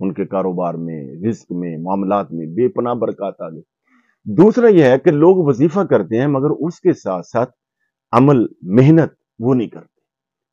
ان کے کاروبار میں، رزق میں، معاملات میں بے پناہ برکات آ گئی۔ دوسرا یہ ہے کہ لوگ وظیفہ کرتے ہیں مگر اس کے ساتھ ساتھ عمل، محنت وہ نہیں کرتے۔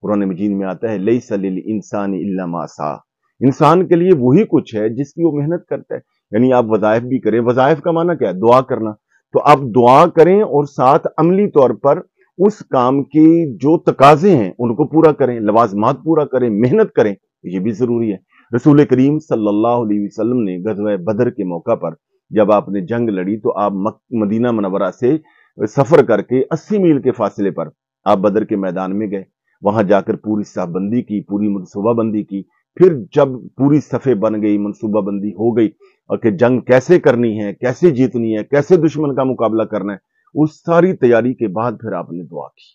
قرآن مجید میں آتا ہے لیس للانسان الا ما سعی، انسان کے لیے وہی کچھ ہے جس کی وہ محنت کرتا ہے۔ یعنی آپ وظائف بھی کریں، وظائف کا معنی کیا ہے؟ دعا کرنا، تو آپ دعا کریں اور ساتھ عملی طور پر اس کام کی جو تقاضے ہیں ان کو پورا کریں، لوازمات پورا کریں، محنت کریں، یہ بھی ضروری ہے۔ رسول کریم صلی اللہ علیہ وسلم نے غزوہ بدر کے موقع پر جب آپ نے جنگ لڑی تو آپ مدینہ منورہ سے سفر کر کے 80 میل کے فاصلے پر آپ بدر کے میدان میں گئے، وہاں جا کر پوری صف بندی کی، پوری منصوبہ بندی کی۔ پھر جب پوری صفیں بن گئی، منصوبہ بندی ہو گئی اور کہ جنگ کیسے کرنی ہے، کیسے جیتنی ہے، کیسے دشمن کا مقابلہ کرنا ہے، اس ساری تیاری کے بعد پھر آپ نے دعا کی۔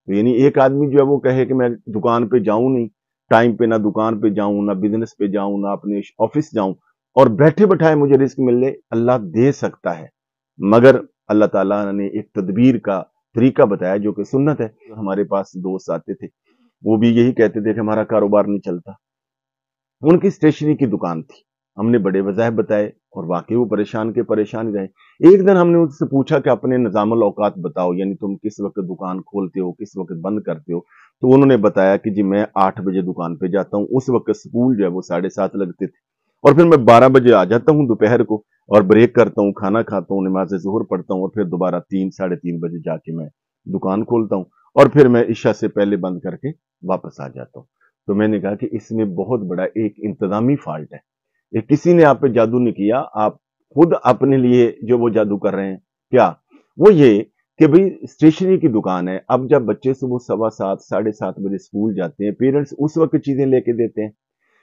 تو یعنی ایک آدمی جو ہے وہ کہے کہ میں دکان پہ جاؤں نہیں، ٹائم پہ نہ دکان پہ جاؤں، نہ بزنس پہ جاؤں، نہ اپنے آفس جاؤں، اور بیٹھے بٹھائے مجھے رزق مل لے، اللہ دے سکتا ہے، مگر اللہ تعالیٰ نے ایک تدبیر کا طریقہ بتایا جو کہ سنت ہے۔ ہمارے پاس دوست آتے تھے، وہ بھی یہی کہتے تھے کہ ہمارا کاروبار نہیں چلتا، ان کی اسٹیشنری کی دکان تھی، ہم نے بڑے وظائف بتائے اور واقعی وہ پریشان کے پریشان رہے۔ ایک دن ہم نے ان سے پوچھا کہ اپنے نظام الاوقات بتاؤ، یعنی تم کس وقت دکان کھولتے ہو، کس وقت بند کرتے ہو؟ تو انہوں نے بتایا کہ جی میں 8 بجے دکان پہ جاتا ہوں، اس وقت سکول جو ہے وہ 7:30 لگتے تھے، اور پھر میں 12 بجے آ جاتا ہوں دوپہر کو، اور بریک کرتا ہوں، کھانا کھاتا ہوں، نماز ظہر پڑھتا ہوں، اور پھر دوبارہ 3 ساڑھے 3 بجے جا کے میں دکان کھولتا ہوں، اور پھر میں عشاء سے پہلے بند کر کے واپس آ جاتا ہوں۔ تو میں نے کہا کہ اس میں بہت بڑا ایک انتظامی فالٹ ہے، ایک کسی نے آپ پہ جادو نہیں کیا، آپ خود اپنے لیے جو وہ جادو کر رہے ہیں۔ کیا؟ وہ یہ کہ بھئی اسٹیشنری کی دکان ہے، اب جب بچے صبح 7:15 7:30 بجے اسکول جاتے ہیں، پیرنٹس اس وقت چیزیں لے کے دیتے ہیں،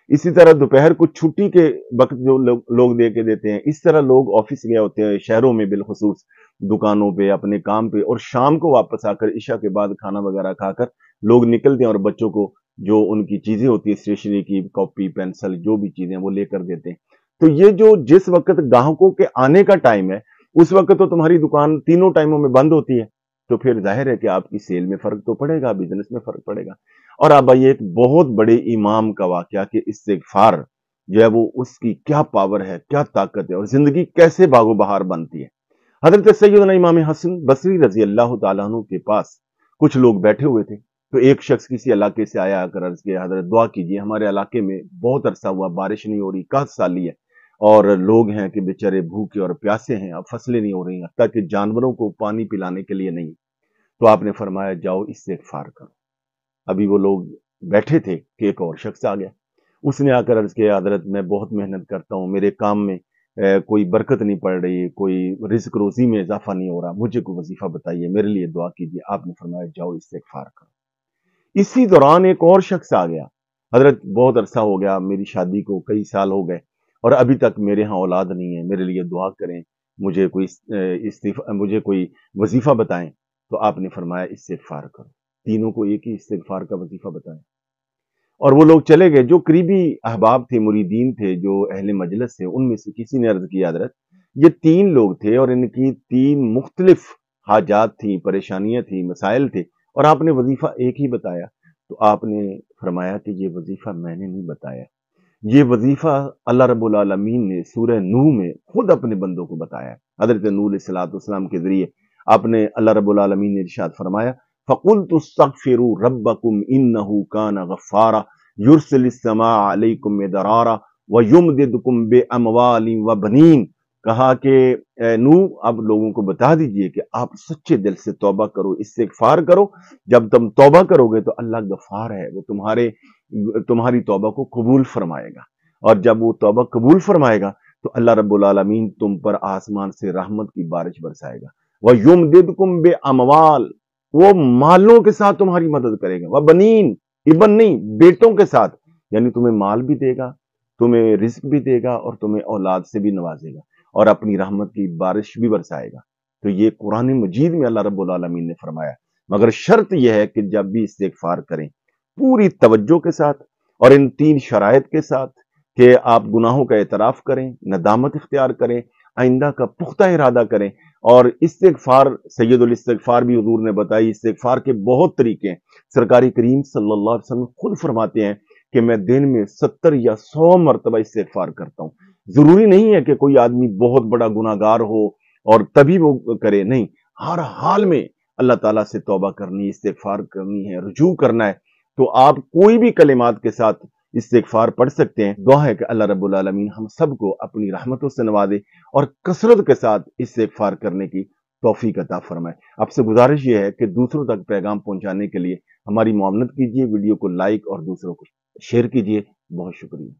اسی طرح دوپہر کو چھٹی کے وقت جو لوگ دے کے دیتے ہیں، اس طرح لوگ آفس گئے ہوتے ہیں، شہروں میں بالخصوص دکانوں پہ، اپنے کام پہ، اور شام کو واپس آ کر عشاء کے بعد کھانا وغیرہ کھا کر لوگ نکلتے ہیں اور بچوں کو جو ان کی چیزیں ہوتی ہیں اسٹیشنری کی، کاپی پینسل جو بھی چیزیں وہ لے کر دیتے ہیں۔ تو یہ جو جس وقت گاہکوں کے آنے کا ٹائم ہے اس وقت تو تمہاری دکان تینوں ٹائموں میں بند ہوتی ہے، تو پھر ظاہر ہے کہ آپ کی سیل میں فرق تو پڑے گا، بزنس میں فرق پڑے گا۔ اور اب آئیے ایک بہت بڑے امام کا واقعہ کہ استغفار جو ہے وہ اس کی کیا پاور ہے، کیا طاقت ہے، اور زندگی کیسے باغ و بہار بنتی ہے۔ حضرت سیدنا امام حسن بصری رضی اللہ تعالیٰ عنہ کے پاس کچھ لوگ بیٹھے ہوئے تھے، تو ایک شخص کسی علاقے سے آیا کر عرض کیا حضرت دعا کیجیے، ہمارے علاقے میں بہت عرصہ ہوا بارش نہیں ہو رہی، قحط سالی ہے، اور لوگ ہیں کہ بیچارے بھوکے اور پیاسے ہیں، اب فصلیں نہیں ہو رہی، حتیٰ کہ جانوروں کو پانی پلانے کے لیے نہیں۔ تو آپ نے فرمایا جاؤ استغفار کرو۔ ابھی وہ لوگ بیٹھے تھے کہ ایک اور شخص آ گیا، اس نے آ کر عرض کیا حضرت میں بہت محنت کرتا ہوں، میرے کام میں کوئی برکت نہیں پڑ رہی، کوئی رزق روزی میں اضافہ نہیں ہو رہا، مجھے کوئی وظیفہ بتائیے، میرے لیے دعا کیجیے۔ آپ نے فرمایا جاؤ استغفار کرو۔ اسی دوران ایک اور شخص آ گیا، حضرت بہت عرصہ ہو گیا، میری شادی کو کئی سال ہو گئے اور ابھی تک میرے ہاں اولاد نہیں ہے، میرے لیے دعا کریں، مجھے کوئی وظیفہ بتائیں۔ تو آپ نے فرمایا استغفار کرو۔ تینوں کو ایک ہی استغفار کا وظیفہ بتائیں، اور وہ لوگ چلے گئے۔ جو قریبی احباب تھے، مریدین تھے، جو اہل مجلس تھے، ان میں سے کسی نے عرض کیا حضرت یہ 3 لوگ تھے اور ان کی 3 مختلف حاجات تھیں، پریشانیاں تھیں، مسائل تھے، اور آپ نے وظیفہ ایک ہی بتایا۔ تو آپ نے فرمایا کہ یہ وظیفہ میں نے نہیں بتایا، یہ وظیفہ اللہ رب العالمین نے سورہ نوح میں خود اپنے بندوں کو بتایا۔ حضرت نوح علیہ السلام کے ذریعے آپ نے اللہ رب العالمین نے ارشاد فرمایا فَقُلْتُ اسْتَغْفِرُوا رَبَّكُمْ إِنَّهُ كَانَ غَفَّارًا يُرْسِلِ السَّمَاءَ عَلَيْكُمْ مِدْرَارًا وَيُمْدِدْكُمْ بِأَمْوَالٍ وَبَنِينَ۔ کہا کہ اے نوح اب لوگوں کو بتا دیجئے کہ آپ سچے دل سے توبہ کرو، استغفار کرو، جب تم توبہ کرو گے تو اللہ غفار ہے، وہ تمہاری توبہ کو قبول فرمائے گا، اور جب وہ توبہ قبول فرمائے گا تو اللہ رب العالمین تم پر آسمان سے رحمت کی بارش برسائے گا۔ وَيُمْدِدْكُمْ بِأَمْوَالٍ، وہ مالوں کے ساتھ تمہاری مدد کرے گا، وَبَنِينَ، ابن نہیں بیٹوں کے ساتھ، یعنی تمہیں مال بھی دے گا، تمہیں رزق بھی دے گا، اور تمہیں اولاد سے بھی نوازے گا، اور اپنی رحمت کی بارش بھی برسائے گا۔ تو یہ قرآن مجید میں اللہ رب العالمین نے فرمایا، مگر شرط یہ ہے کہ جب بھی استغفار کریں پوری توجہ کے ساتھ اور ان 3 شرائط کے ساتھ کہ آپ گناہوں کا اعتراف کریں، ندامت اختیار کریں، آئندہ کا پختہ ارادہ کریں، اور استغفار سید الاستغفار بھی حضور نے بتائی، استغفار کے بہت طریقے ہیں۔ سرکار کریم صلی اللہ علیہ وسلم خود فرماتے ہیں کہ میں دن میں 70 یا 100 مرتبہ استغفار کرتا ہوں۔ ضروری نہیں ہے کہ کوئی آدمی بہت بڑا گناہگار ہو اور تبھی وہ کرے، نہیں، ہر حال میں اللہ تعالیٰ سے توبہ کرنی، استغفار کرنی ہے، رجوع کرنا ہے۔ تو آپ کوئی بھی کلمات کے ساتھ استغفار پڑھ سکتے ہیں۔ دعا ہے کہ اللہ رب العالمین ہم سب کو اپنی رحمتوں سے نوازے اور کثرت کے ساتھ استغفار کرنے کی توفیق عطا فرمائے۔ آپ سے گزارش یہ ہے کہ دوسروں تک پیغام پہنچانے کے لیے ہماری معاونت کیجیے، ویڈیو کو لائک اور دوسروں کو شیئر کیجیے۔ بہت شکریہ۔